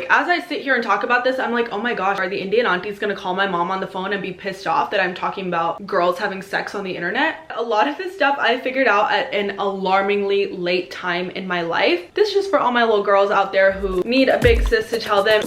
as I sit here and talk about this, I'm like, oh my gosh, are the Indian aunties gonna call my mom on the phone and be pissed off that I'm talking about girls having sex on the internet? A lot of this stuff I figured out at an alarmingly late time in my life. This is just for all my little girls out there who need a big sis to tell them.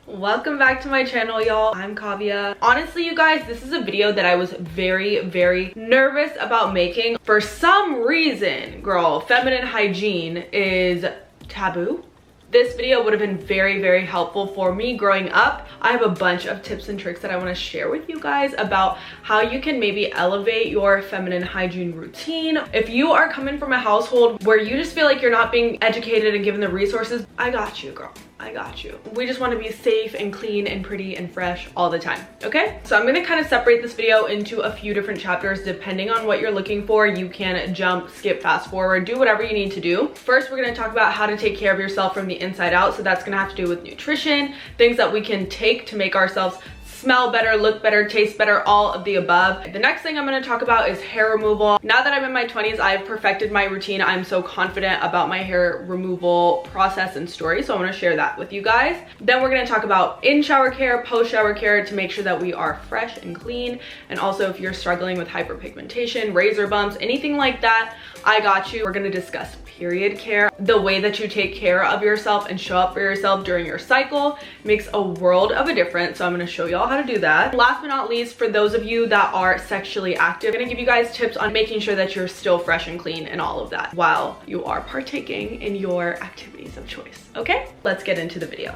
Welcome back to my channel, y'all. I'm Kavya. Honestly, you guys, this is a video that I was very nervous about making. For some reason, girl, feminine hygiene is taboo. This video would have been very helpful for me growing up. I have a bunch of tips and tricks that I want to share with you guys about how you can maybe elevate your feminine hygiene routine. If you are coming from a household where you just feel like you're not being educated and given the resources, I got you, girl. I got you. We just want to be safe and clean and pretty and fresh all the time, okay? So I'm going to kind of separate this video into a few different chapters. Depending on what you're looking for, you can jump, skip, fast forward, do whatever you need to do. First, we're going to talk about how to take care of yourself from the inside out. So that's going to have to do with nutrition, things that we can take to make ourselves smell better, look better, taste better, all of the above. The next thing I'm going to talk about is hair removal. Now that I'm in my 20s, I've perfected my routine. I'm so confident about my hair removal process and story, so I want to share that with you guys. Then we're going to talk about in-shower care, post-shower care to make sure that we are fresh and clean. And also if you're struggling with hyperpigmentation, razor bumps, anything like that, I got you. We're going to discuss period care. The way that you take care of yourself and show up for yourself during your cycle makes a world of a difference. So I'm going to show y'all how to do that. Last but not least, for those of you that are sexually active, I'm going to give you guys tips on making sure that you're still fresh and clean and all of that while you are partaking in your activities of choice. Okay, let's get into the video.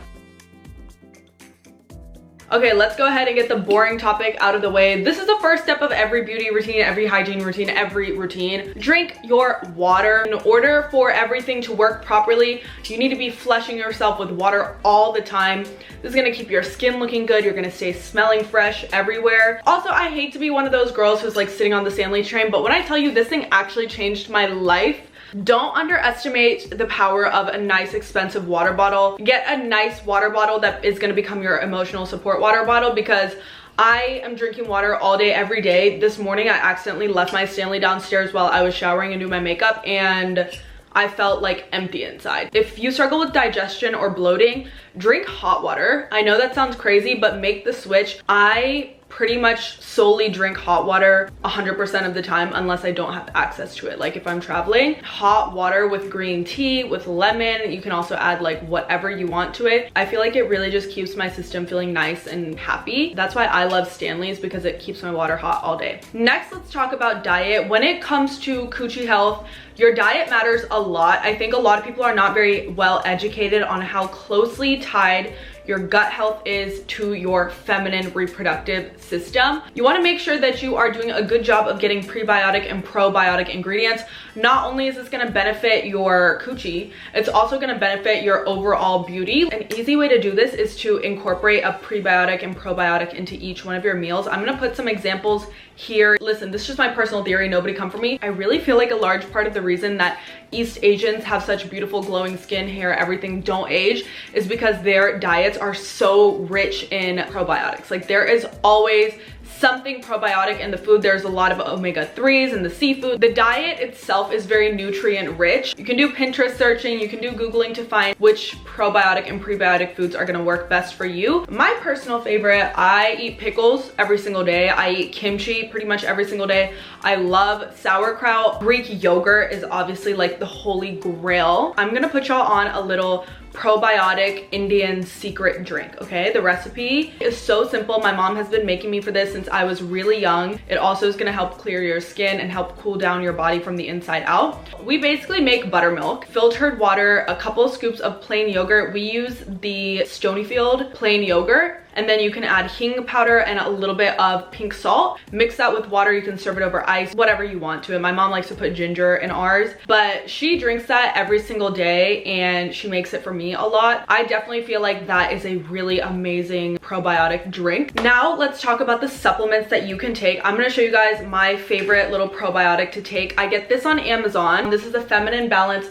Okay, let's go ahead and get the boring topic out of the way. This is the first step of every beauty routine, every hygiene routine, every routine. Drink your water. In order for everything to work properly, you need to be flushing yourself with water all the time. This is gonna keep your skin looking good. You're gonna stay smelling fresh everywhere. Also, I hate to be one of those girls who's like sitting on the Stanley train, but when I tell you this thing actually changed my life, don't underestimate the power of a nice expensive water bottle. Get a nice water bottle that is gonna become your emotional support water bottle, because I am drinking water all day, every day. This morning, I accidentally left my Stanley downstairs while I was showering and doing my makeup, and I felt like empty inside. If you struggle with digestion or bloating, drink hot water. I know that sounds crazy, but make the switch. I pretty much solely drink hot water 100% of the time unless I don't have access to it. Like if I'm traveling, hot water with green tea, with lemon. You can also add like whatever you want to it. I feel like it really just keeps my system feeling nice and happy. That's why I love Stanley's, because it keeps my water hot all day. Next, let's talk about diet. When it comes to coochie health, your diet matters a lot. I think a lot of people are not very well educated on how closely tied your gut health is to your feminine reproductive system. You want to make sure that you are doing a good job of getting prebiotic and probiotic ingredients. Not only is this going to benefit your coochie, it's also going to benefit your overall beauty. An easy way to do this is to incorporate a prebiotic and probiotic into each one of your meals. I'm going to put some examples here. Listen, this is just my personal theory, nobody come for me. I really feel like a large part of the reason that East Asians have such beautiful glowing skin, hair, everything don't age is because their diets are so rich in probiotics. Like there is always something probiotic in the food. There's a lot of omega-3s in the seafood. The diet itself is very nutrient rich. You can do Pinterest searching, you can do Googling to find which probiotic and prebiotic foods are gonna work best for you. My personal favorite, I eat pickles every single day. I eat kimchi pretty much every single day. I love sauerkraut. Greek yogurt is obviously like the holy grail. I'm gonna put y'all on a little probiotic Indian secret drink, okay? The recipe is so simple. My mom has been making me for this since I was really young. It also is gonna help clear your skin and help cool down your body from the inside out. We basically make buttermilk, filtered water, a couple of scoops of plain yogurt. We use the Stonyfield plain yogurt. And then you can add hing powder and a little bit of pink salt. Mix that with water. You can serve it over ice, whatever you want to it. My mom likes to put ginger in ours, but she drinks that every single day and she makes it for me a lot. I definitely feel like that is a really amazing probiotic drink. Now let's talk about the supplements that you can take. I'm gonna show you guys my favorite little probiotic to take. I get this on Amazon. This is the Feminine Balance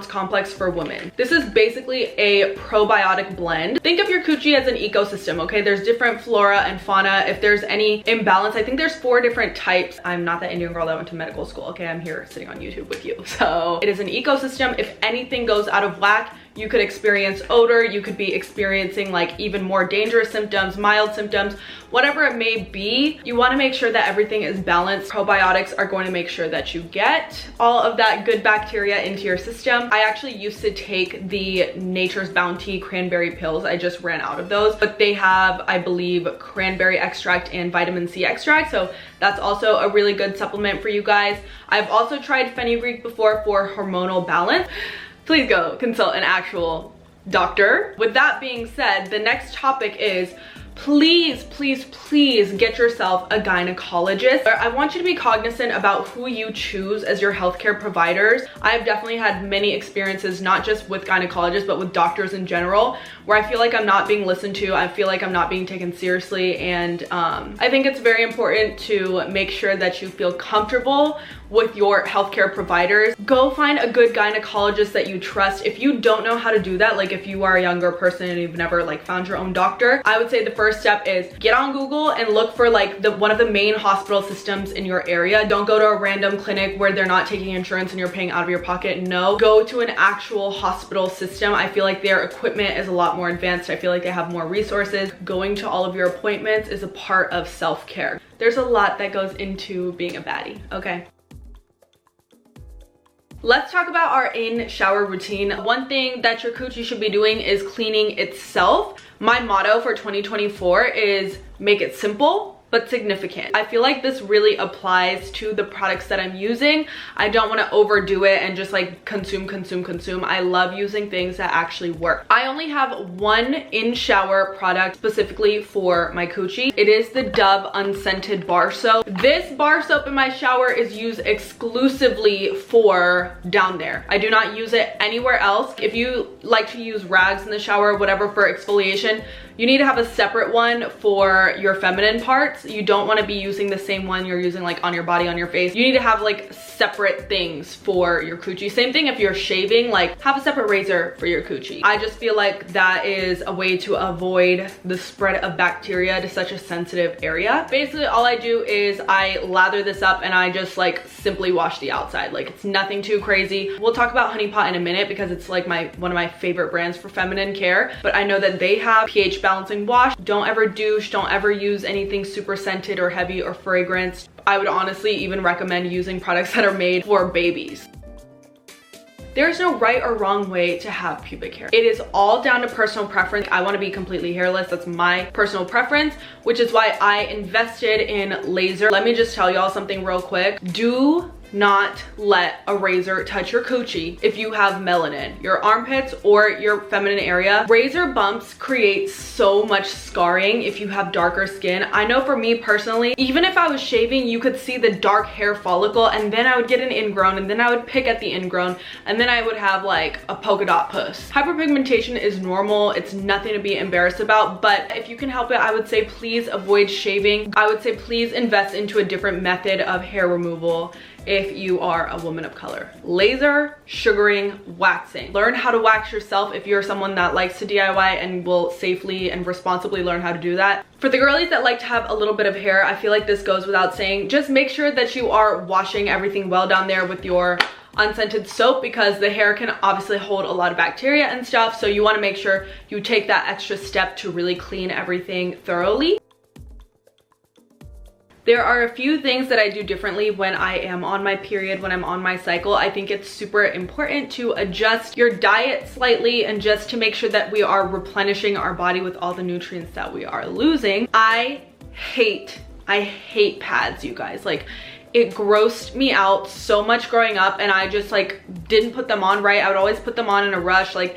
Complex for women. This is basically a probiotic blend. Think of your coochie as an ecosystem, okay? There's different flora and fauna. If there's any imbalance, I think there's 4 different types. I'm not that Indian girl that went to medical school, okay? I'm here sitting on YouTube with you. So it is an ecosystem. If anything goes out of whack, You could experience odor, you could be experiencing like even more dangerous symptoms, mild symptoms, whatever it may be. You want to make sure that everything is balanced. Probiotics are going to make sure that you get all of that good bacteria into your system. I actually used to take the Nature's Bounty cranberry pills. I just ran out of those, but they have, I believe, cranberry extract and vitamin C extract, so that's also a really good supplement for you guys. I've also tried fenugreek before for hormonal balance. Please go consult an actual doctor. With that being said, the next topic is please, please, please get yourself a gynecologist. I want you to be cognizant about who you choose as your healthcare providers. I've definitely had many experiences, not just with gynecologists, but with doctors in general, where I feel like I'm not being listened to. I feel like I'm not being taken seriously. And I think it's very important to make sure that you feel comfortable with your healthcare providers. Go find a good gynecologist that you trust. If you don't know how to do that, like if you are a younger person and you've never like found your own doctor, I would say the first step is get on Google and look for like one of the main hospital systems in your area. Don't go to a random clinic where they're not taking insurance and you're paying out of your pocket. No, go to an actual hospital system. I feel like their equipment is a lot more advanced. I feel like they have more resources. Going to all of your appointments is a part of self-care. There's a lot that goes into being a baddie, okay? Let's talk about our in-shower routine. One thing that your coochie should be doing is cleaning itself. My motto for 2024 is make it simple but significant. I feel like this really applies to the products that I'm using. I don't want to overdo it and just like consume. I love using things that actually work. I only have one in-shower product specifically for my coochie. It is the Dove unscented bar soap. This bar soap in my shower is used exclusively for down there. I do not use it anywhere else. If you like to use rags in the shower, whatever, for exfoliation, you need to have a separate one for your feminine parts. You don't want to be using the same one you're using like on your body, on your face. You need to have like separate things for your coochie. Same thing if you're shaving, like have a separate razor for your coochie. I just feel like that is a way to avoid the spread of bacteria to such a sensitive area. Basically, all I do is I lather this up and I just like simply wash the outside. Like it's nothing too crazy. We'll talk about Honey Pot in a minute because it's like one of my favorite brands for feminine care, but I know that they have pH balancing wash. Don't ever douche, don't ever use anything super scented or heavy or fragrance. I would honestly even recommend using products that are made for babies. There's no right or wrong way to have pubic hair. It is all down to personal preference. I want to be completely hairless. That's my personal preference, which is why I invested in laser. Let me just tell y'all something real quick. Do not let a razor touch your coochie if you have melanin, your armpits or your feminine area. Razor bumps create so much scarring if you have darker skin. I know for me personally, even if I was shaving, you could see the dark hair follicle and then I would get an ingrown and then I would pick at the ingrown and then I would have like a polka dot puss. Hyperpigmentation is normal. It's nothing to be embarrassed about, but if you can help it, I would say please avoid shaving. I would say please invest into a different method of hair removal if you are a woman of color. Laser, sugaring, waxing. Learn how to wax yourself if you're someone that likes to DIY and will safely and responsibly learn how to do that. For the girlies that like to have a little bit of hair, I feel like this goes without saying, just make sure that you are washing everything well down there with your unscented soap because the hair can obviously hold a lot of bacteria and stuff, so you want to make sure you take that extra step to really clean everything thoroughly. There are a few things that I do differently when I am on my period, when I'm on my cycle. I think it's super important to adjust your diet slightly and just to make sure that we are replenishing our body with all the nutrients that we are losing. I hate pads, you guys. Like, it grossed me out so much growing up and I just like didn't put them on right. I would always put them on in a rush. Like,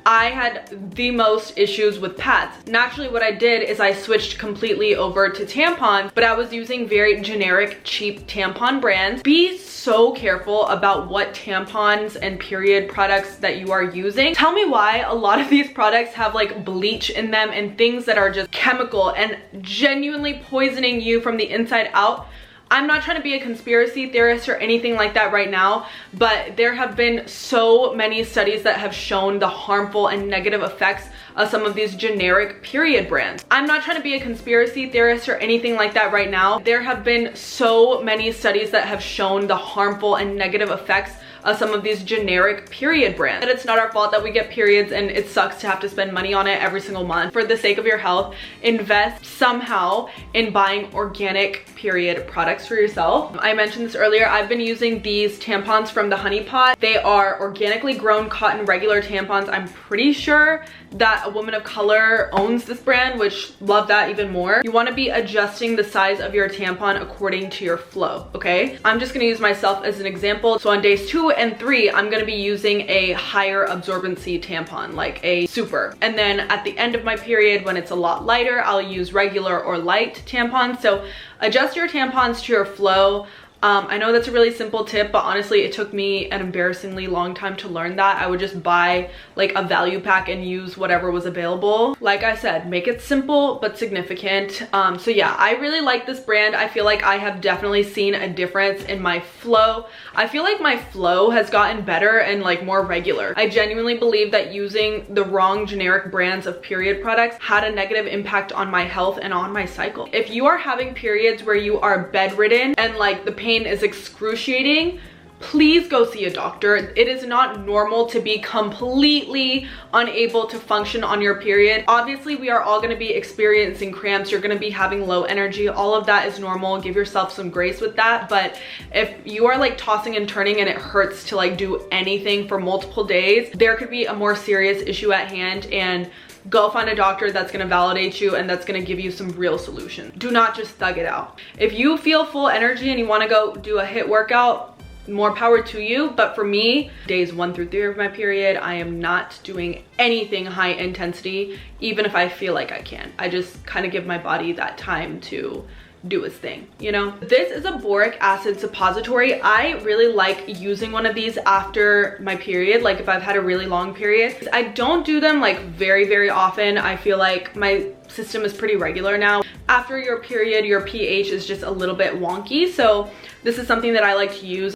I had the most issues with pads. Naturally, what I did is I switched completely over to tampons, but I was using very generic, cheap tampon brands. Be so careful about what tampons and period products that you are using. Tell me why a lot of these products have like bleach in them and things that are just chemical and genuinely poisoning you from the inside out. I'm not trying to be a conspiracy theorist or anything like that right now, but there have been so many studies that have shown the harmful and negative effects of some of these generic period brands. I'm not trying to be a conspiracy theorist or anything like that right now. There have been so many studies that have shown the harmful and negative effects some of these generic period brands. And it's not our fault that we get periods and it sucks to have to spend money on it every single month. For the sake of your health, invest somehow in buying organic period products for yourself. I mentioned this earlier, I've been using these tampons from the Honey Pot. They are organically grown cotton regular tampons. I'm pretty sure that a woman of color owns this brand, which love that even more. You want to be adjusting the size of your tampon according to your flow, okay? I'm just going to use myself as an example. So on days 2 and 3, I'm going to be using a higher absorbency tampon, like a super. And then at the end of my period, when it's a lot lighter, I'll use regular or light tampons. So adjust your tampons to your flow. I know that's a really simple tip, but honestly, it took me an embarrassingly long time to learn that. I would just buy like a value pack and use whatever was available. Like I said, make it simple but significant. So yeah, I really like this brand. I feel like I have definitely seen a difference in my flow. I feel like my flow has gotten better and like more regular. I genuinely believe that using the wrong generic brands of period products had a negative impact on my health and on my cycle. If you are having periods where you are bedridden and like the pain is excruciating, please go see a doctor. It is not normal to be completely unable to function on your period. Obviously, we are all going to be experiencing cramps. You're going to be having low energy. All of that is normal. Give yourself some grace with that. But if you are like tossing and turning and it hurts to like do anything for multiple days, there could be a more serious issue at hand, and go find a doctor that's going to validate you and that's going to give you some real solution. Do not just thug it out. If you feel full energy and you want to go do a HIIT workout, more power to you. But for me, days 1 through 3 of my period, I am not doing anything high intensity, even if I feel like I can. I just kind of give my body that time to do its thing, you know? This is a boric acid suppository. I really like using one of these after my period, like if I've had a really long period. I don't do them like very often. I feel like my system is pretty regular now. After your period, your pH is just a little bit wonky, so this is something that I like to use.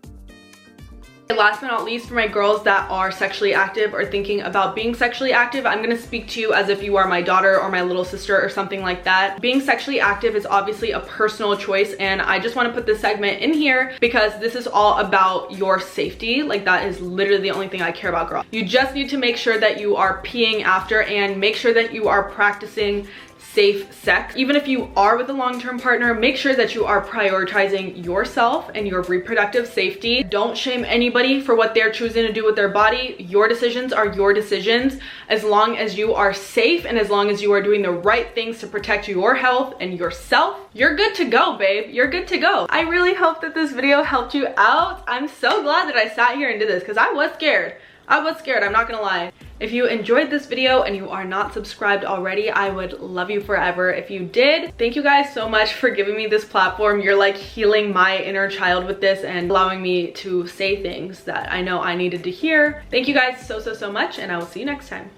Last but not least, for my girls that are sexually active or thinking about being sexually active, I'm gonna speak to you as if you are my daughter or my little sister or something like that. Being sexually active is obviously a personal choice, and I just want to put this segment in here because this is all about your safety. Like, that is literally the only thing I care about, girl. You just need to make sure that you are peeing after, and make sure that you are practicing safe sex. Even if you are with a long-term partner, make sure that you are prioritizing yourself and your reproductive safety. Don't shame anybody for what they're choosing to do with their body. Your decisions are your decisions. As long as you are safe and as long as you are doing the right things to protect your health and yourself, you're good to go, babe. You're good to go. I really hope that this video helped you out. I'm so glad that I sat here and did this because I was scared. I'm not gonna lie. If you enjoyed this video and you are not subscribed already, I would love you forever if you did. Thank you guys so much for giving me this platform. You're like healing my inner child with this and allowing me to say things that I know I needed to hear. Thank you guys so much, and I will see you next time.